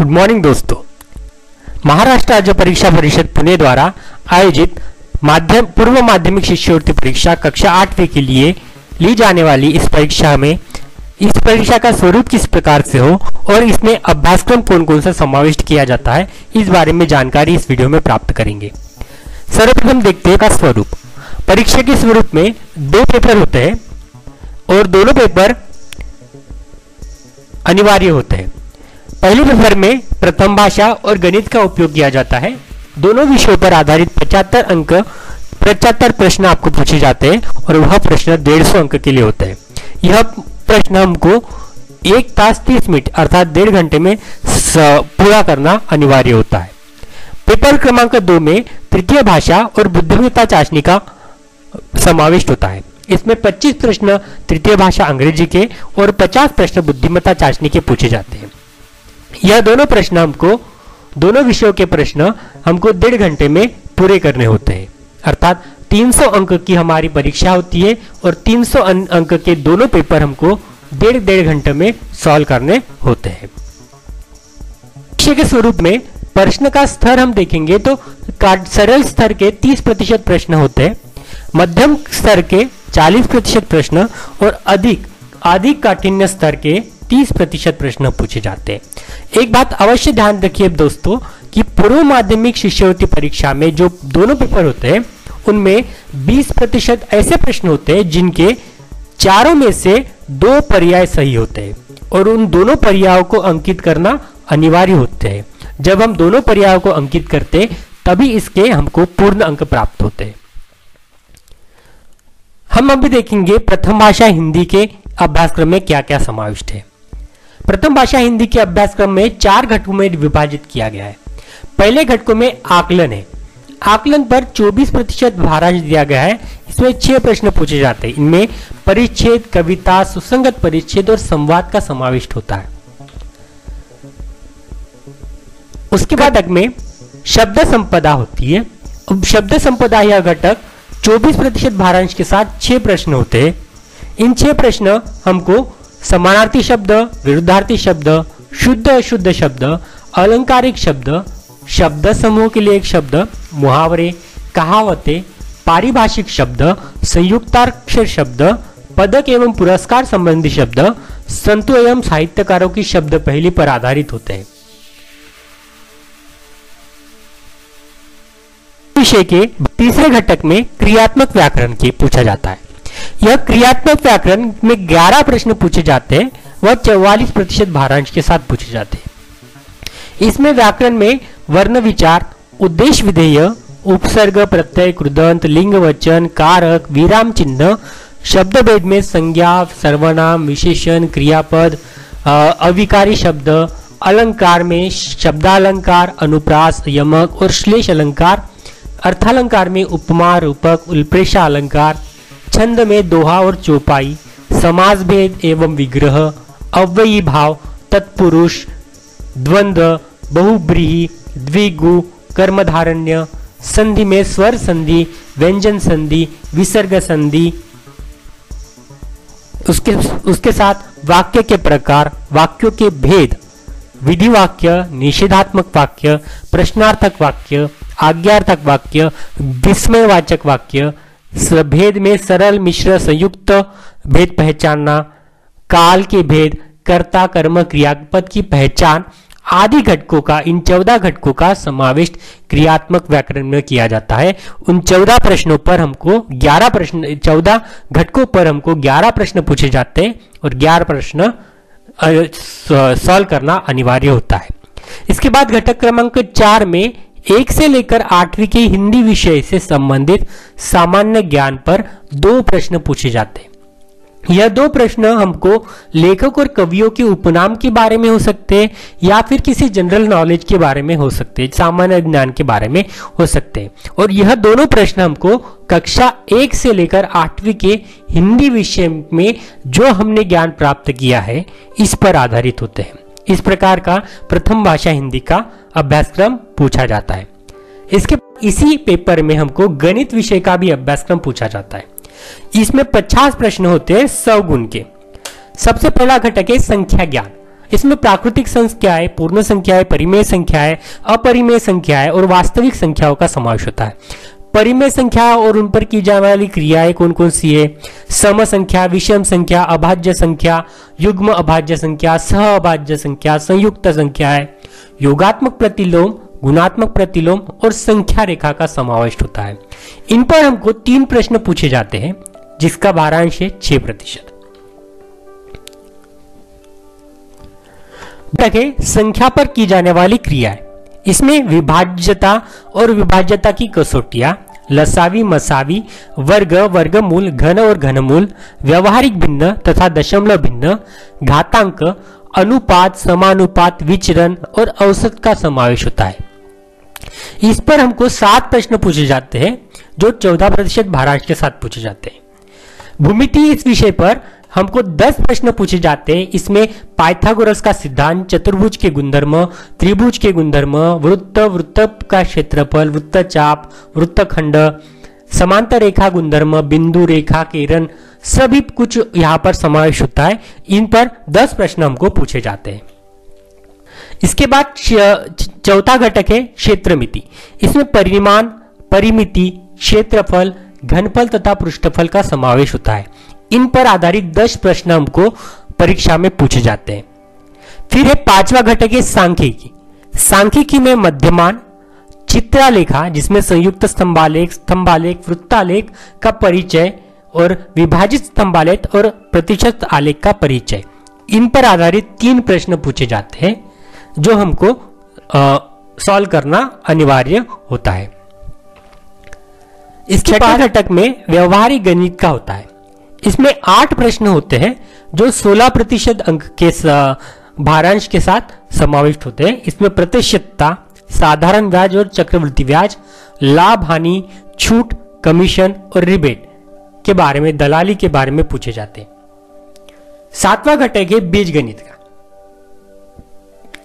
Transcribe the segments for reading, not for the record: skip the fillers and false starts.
Good morning दोस्तों। महाराष्ट्र राज्य परीक्षा परिषद पुणे द्वारा आयोजित पूर्व माध्यमिक शिष्यवृत्ति परीक्षा कक्षा 8वीं के लिए ली जाने वाली इस परीक्षा का स्वरूप किस प्रकार से हो और इसमें अभ्यासक्रम कौन कौन सा समाविष्ट किया जाता है, इस बारे में जानकारी इस वीडियो में प्राप्त करेंगे। सर्वप्रथम देखते हैं का स्वरूप। परीक्षा के स्वरूप में 2 पेपर होते हैं और दोनों पेपर अनिवार्य होते हैं। पहले पेपर में प्रथम भाषा और गणित का उपयोग किया जाता है। दोनों विषयों पर आधारित 75 प्रश्न आपको पूछे जाते हैं और वह प्रश्न 150 अंक के लिए होते हैं। यह प्रश्न हमको 1 तास 30 मिनट अर्थात 1.5 घंटे में पूरा करना अनिवार्य होता है। पेपर क्रमांक 2 में तृतीय भाषा और बुद्धिमत्ता चाशनी का समाविष्ट होता है। इसमें 25 प्रश्न तृतीय भाषा अंग्रेजी के और 50 प्रश्न बुद्धिमत्ता चाशनी के पूछे जाते हैं। यह दोनों विषयों के प्रश्न हमको 1.5 घंटे में पूरे करने होते हैं, अर्थात 300 अंक की हमारी परीक्षा होती है और 300 अंक के दोनों पेपर हमको 1.5 घंटे में सॉल्व करने होते हैं। विषय के स्वरूप में प्रश्न का स्तर हम देखेंगे तो सरल स्तर के 30% प्रश्न होते हैं, मध्यम स्तर के 40% प्रश्न और अधिक काठिन्य स्तर के 30% प्रश्न पूछे जाते हैं। एक बात अवश्य ध्यान रखिए दोस्तों कि पूर्व माध्यमिक शिष्यवृत्ति परीक्षा में जो दोनों पेपर होते हैं उनमें 20% ऐसे प्रश्न होते हैं जिनके चारों में से 2 पर्याय सही होते हैं और उन दोनों पर्यायों को अंकित करना अनिवार्य होते हैं। जब हम दोनों पर्यायों को अंकित करते तभी इसके हमको पूर्ण अंक प्राप्त होते हैं। हम अभी देखेंगे प्रथम भाषा हिंदी के अभ्यासक्रम में क्या क्या समाविष्ट है। प्रथम भाषा हिंदी के अभ्यासक्रम में 4 घटकों में विभाजित किया गया है। पहले घटकों में आकलन है। आकलन पर 24% भारांश दिया गया है। इसमें 6 प्रश्न पूछे जाते हैं। इनमें परिच्छेद, कविता, सुसंगत परिच्छेद और संवाद का समाविष्ट होता है। उसके बाद में शब्द संपदा होती है। अब शब्द संपदा यह घटक 24% भारांश के साथ 6 प्रश्न होते हैं। इन 6 प्रश्न हमको समानार्थी शब्द, विरुद्धार्थी शब्द, शुद्ध अशुद्ध शब्द, अलंकारिक शब्द, शब्द समूह के लिए एक शब्द, मुहावरे, कहावतें, पारिभाषिक शब्द, संयुक्ताक्षर शब्द, पदक एवं पुरस्कार संबंधी शब्द, संतों एवं साहित्यकारों की शब्द पहली पर आधारित होते हैं। विषय के तीसरे घटक में क्रियात्मक व्याकरण की पूछा जाता है। यह क्रियात्मक व्याकरण में 11 प्रश्न पूछे जाते हैं। वह 44% भारांश के साथ पूछे जाते हैं। इसमें व्याकरण में वर्ण विचार, उद्देश्य विधेय, उपसर्ग, प्रत्यय, कृदंत, लिंग वचन, कारक, विराम चिन्ह, शब्द भेद में संज्ञा, सर्वनाम, विशेषण, क्रियापद, अविकारी शब्द, अलंकार में शब्दालंकार, अनुप्रास, यमक और श्लेष अलंकार, अर्थालंकार में उपमा, रूपक, उत्प्रेक्षा अलंकार, छंद में दोहा और चौपाई, समास भेद एवं विग्रह, अव्ययी भाव, तत्पुरुष, द्वंद्व, बहुब्रीहि, द्विगु, कर्मधारण्य, संधि में स्वर संधि, व्यंजन संधि, विसर्ग संधि, उसके साथ वाक्य के प्रकार, वाक्यों के भेद, विधि वाक्य, निषेधात्मक वाक्य, प्रश्नार्थक वाक्य, आज्ञार्थक वाक्य, विस्मयवाचक वाक्य, भेद में सरल, मिश्र, संयुक्त भेद पहचानना, काल के भेद, कर्ता, कर्म, क्रियापद की पहचान आदि घटकों का, इन 14 घटकों का समावेश क्रियात्मक व्याकरण में किया जाता है। उन 14 प्रश्नों पर हमको 14 घटकों पर हमको 11 प्रश्न पूछे जाते हैं और 11 प्रश्न सॉल्व करना अनिवार्य होता है। इसके बाद घटक क्रमांक 4 में 1 से लेकर 8वीं के हिंदी विषय से संबंधित सामान्य ज्ञान पर 2 प्रश्न पूछे जाते हैं। यह 2 प्रश्न हमको लेखक और कवियों के उपनाम के बारे में हो सकते हैं या फिर किसी जनरल नॉलेज के बारे में हो सकते हैं, सामान्य ज्ञान के बारे में हो सकते हैं। और यह दोनों प्रश्न हमको कक्षा 1 से लेकर 8वीं के हिंदी विषय में जो हमने ज्ञान प्राप्त किया है इस पर आधारित होते हैं। इस प्रकार का प्रथम भाषा हिंदी का अभ्यासक्रम पूछा जाता है। इसी पेपर में हमको गणित विषय का भी अभ्यासक्रम पूछा जाता है। इसमें 50 प्रश्न होते हैं 100 गुण के। सबसे पहला घटक है संख्या ज्ञान। इसमें प्राकृतिक संख्याएं, पूर्ण संख्याएं, परिमेय संख्याएं, अपरिमेय संख्याएं और वास्तविक संख्याओं का समावेश होता है। परिमेय संख्या और उन पर की जाने वाली क्रियाएं कौन कौन सी है? सम संख्या, विषम संख्या, अभाज्य संख्या, युग्म अभाज्य संख्या, सह अभाज्य संख्या, संयुक्त संख्या है, योगात्मक प्रतिलोम, गुणात्मक प्रतिलोम और संख्या रेखा का समावेश होता है। इन पर हमको 3 प्रश्न पूछे जाते हैं जिसका भारांश है 6%। संख्या पर की जाने वाली क्रियाएं, इसमें विभाज्यता और विभाज्यता की कसौटियां, लसावी मसावी, वर्ग, वर्गमूल, घन और घनमूल, व्यवहारिक भिन्न तथा दशमलव भिन्न, घातांक, अनुपात, समानुपात, विचरण और औसत का समावेश होता है। इस पर हमको 7 प्रश्न पूछे जाते हैं जो 14% भारांश के साथ पूछे जाते हैं। भूमिति इस विषय पर हमको 10 प्रश्न पूछे जाते हैं। इसमें पाइथागोरस का सिद्धांत, चतुर्भुज के गुणधर्म, त्रिभुज के गुणधर्म, वृत्त, वृत्त का क्षेत्रफल, वृत्तचाप, वृत्तखंड, समांतर रेखा गुणधर्म, बिंदु रेखा, किरण, सभी कुछ यहाँ पर समावेश होता है। इन पर 10 प्रश्न हमको पूछे जाते हैं। इसके बाद चौथा घटक है क्षेत्रमिति। इसमें परिमाण, परिमिति, क्षेत्रफल, घनफल तथा पृष्ठफल का समावेश होता है। इन पर आधारित 10 प्रश्न हमको परीक्षा में पूछे जाते हैं। फिर है 5वां घटक है सांख्यिकी। सांख्यिकी में मध्यमान, चित्रालेखा जिसमें संयुक्त स्तंभालेख, स्तंभालेख, वृत्तालेख का परिचय और विभाजित स्तंभालेख और प्रतिशत आलेख का परिचय, इन पर आधारित 3 प्रश्न पूछे जाते हैं जो हमको सॉल्व करना अनिवार्य होता है। इसके बाद घटक में व्यवहारिक गणित का होता है। इसमें 8 प्रश्न होते हैं जो 16% अंक के भारांश के साथ समाविष्ट होते हैं। इसमें प्रतिशतता, साधारण ब्याज और चक्रवृद्धि ब्याज, लाभ हानि, छूट, कमीशन और रिबेट के बारे में, दलाली के बारे में पूछे जाते हैं। 7वां घटक है बीजगणित का,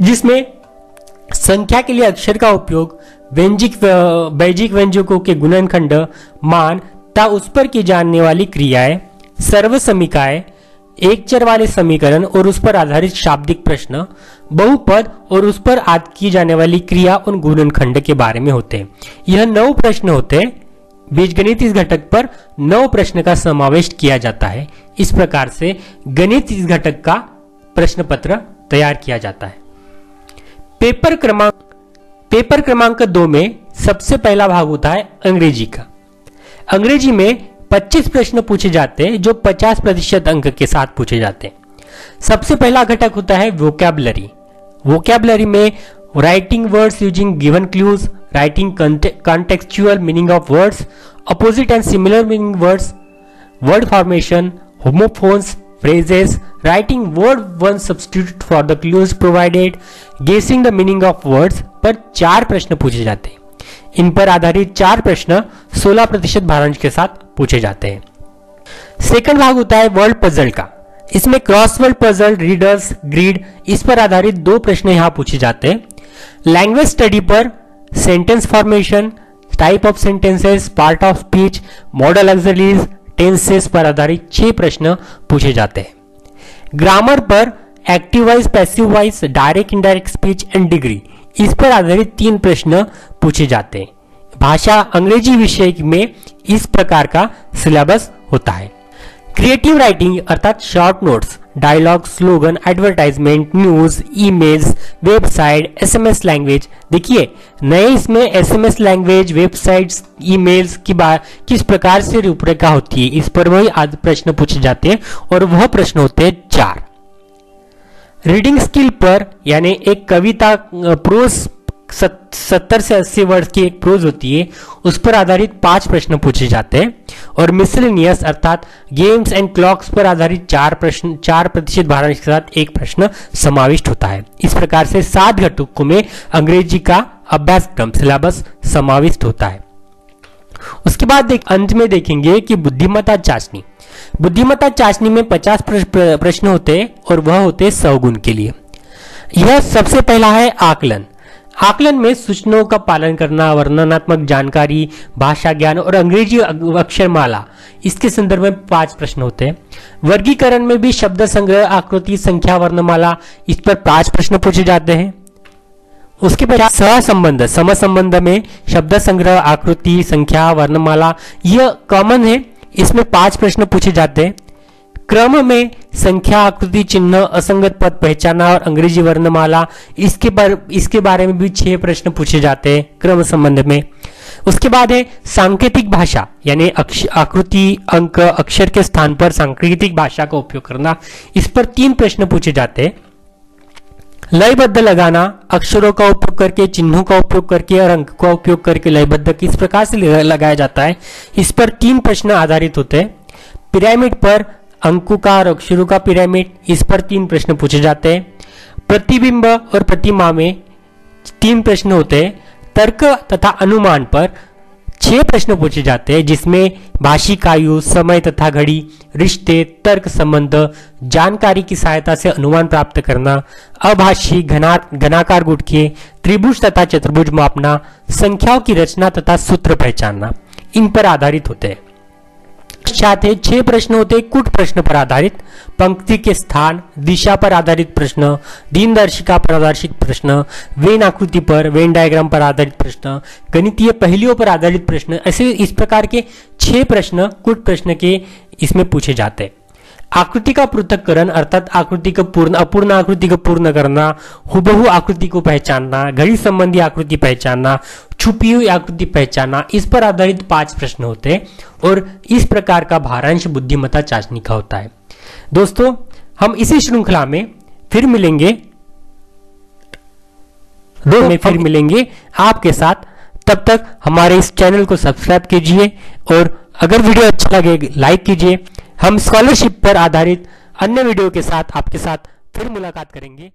जिसमें संख्या के लिए अक्षर का उपयोग, बैजिक व्यंजकों के गुणनखंड, मान तथा उस पर की जाने वाली क्रियाएं, सर्व समीकाएं, एक चर वाले समीकरण और उस पर आधारित शाब्दिक प्रश्न, बहुपद और उस पर की जाने वाली क्रिया और गुणनखंड के बारे में होते हैं। यह 9 प्रश्न होते हैं। बीजगणित इस घटक पर 9 प्रश्न का समावेश किया जाता है। इस प्रकार से गणित इस घटक का प्रश्न पत्र तैयार किया जाता है। पेपर क्रमांक 2 में सबसे पहला भाग होता है अंग्रेजी का। अंग्रेजी में 25 प्रश्न पूछे जाते हैं जो 50% अंक के साथ पूछे जाते हैं। सबसे पहला घटक होता है वोकैबुलरी। वोकैबुलरी में writing words using given clues, writing contextual meaning of words, opposite and similar meaning words, word formation, homophones, phrases, writing word one substitute for the clues provided, guessing the meaning of words पर 4 प्रश्न पूछे जाते हैं। इन पर आधारित 4 प्रश्न 16% भारांश के साथ पूछे जाते हैं। सेकंड भाग होता है वर्ड पजल का। इसमें क्रॉसवर्ड पजल, रीडर्स, ग्रिड, इस पर आधारित 2 प्रश्न यहाँ पूछे जाते हैं। लैंग्वेज स्टडी पर sentence formation, type of sentences, part of speech, model auxiliaries, tenses पर आधारित 6 प्रश्न पूछे जाते हैं। ग्रामर पर active voice, passive voice, direct indirect speech and degree, इस पर आधारित 3 प्रश्न पूछे जाते हैं। भाषा अंग्रेजी विषय में इस प्रकार का सिलेबस होता है। क्रिएटिव राइटिंग अर्थात short notes, dialogue, slogan, advertisement, news, emails, website, SMS language. देखिए नए इसमें एसएमएस लैंग्वेज, वेबसाइट्स, ईमेल्स की किस प्रकार से रूपरेखा होती है, इस पर वही आदि प्रश्न पूछे जाते हैं और वह प्रश्न होते हैं 4। रीडिंग स्किल पर यानी एक कविता प्रोज 70 से 80 वर्ड की एक प्रोज होती है, उस पर आधारित 5 प्रश्न पूछे जाते हैं। और मिसलेनियस अर्थात गेम्स एंड क्लॉक्स पर आधारित 4% भारांश के साथ 1 प्रश्न समाविष्ट होता है। इस प्रकार से 7 घटकों में अंग्रेजी का अभ्यासक्रम सिलेबस समाविष्ट होता है। उसके बाद अंत में देखेंगे कि बुद्धिमत्ता चाशनी। बुद्धिमत्ता चाशनी में 50 प्रश्न होते हैं और वह होते हैं 100 गुण के लिए। यह सबसे पहला है आकलन। आकलन में सूचनाओं का पालन करना, वर्णनात्मक जानकारी, भाषा ज्ञान और अंग्रेजी अक्षरमाला, इसके संदर्भ में 5 प्रश्न होते हैं। वर्गीकरण में भी शब्द संग्रह, आकृति, संख्या, वर्णमाला, इस पर 5 प्रश्न पूछे जाते हैं। उसके बाद सहसंबंध, समसंबंध में शब्द संग्रह, आकृति, संख्या, वर्णमाला, यह कॉमन है, इसमें 5 प्रश्न पूछे जाते हैं। क्रम में संख्या, आकृति, चिन्ह, असंगत पद पहचाना और अंग्रेजी वर्णमाला, इसके बारे में भी 6 प्रश्न पूछे जाते हैं क्रम संबंध में। उसके बाद है सांकेतिक भाषा, यानी आकृति, अंक, अक्षर के स्थान पर सांकेतिक भाषा का उपयोग करना, इस पर 3 प्रश्न पूछे जाते हैं। लयबद्ध लगाना, अक्षरों का उपयोग करके, चिन्हों का उपयोग करके और अंक का उपयोग करके लयबद्ध किस प्रकार से लगाया जाता है, इस पर 3 प्रश्न आधारित होते हैं। पिरामिड पर अंकों का और अक्षरों का पिरामिड, इस पर 3 प्रश्न पूछे जाते हैं। प्रतिबिंब और प्रतिमा में 3 प्रश्न होते हैं। तर्क तथा अनुमान पर 6 प्रश्न पूछे जाते हैं, जिसमें भाषिक आयु, समय तथा घड़ी, रिश्ते, तर्क संबंध, जानकारी की सहायता से अनुमान प्राप्त करना, अभाषी, घनाकार गुटके, त्रिभुज तथा चतुर्भुज मापना, संख्याओं की रचना तथा सूत्र पहचानना, इन पर आधारित होते हैं। 6 प्रश्न होते हैं कुट प्रश्न पर आधारित, पंक्ति के स्थान, दिशा पर आधारित प्रश्न, दिनदर्शिका पर आधारित प्रश्न, वेन आकृति पर, वेन डायग्राम पर आधारित प्रश्न, गणितीय पहेलियों पर आधारित प्रश्न, ऐसे इस प्रकार के 6 प्रश्न कुट प्रश्न के इसमें पूछे जाते हैं। आकृति का पृथक्करण, अर्थात आकृति को अपूर्ण आकृति को पूर्ण करना, हुबहू आकृति को पहचानना, घड़ी संबंधी आकृति पहचानना, छुपी हुई आकृति पहचानना, इस पर आधारित 5 प्रश्न होते हैं और इस प्रकार का भारांश बुद्धिमत्ता चाशनी का होता है। दोस्तों, हम इसी श्रृंखला में फिर मिलेंगे आपके साथ। तब तक हमारे इस चैनल को सब्सक्राइब कीजिए और अगर वीडियो अच्छा लगे लाइक कीजिए। हम स्कॉलरशिप पर आधारित अन्य वीडियो के साथ आपके साथ फिर मुलाकात करेंगे।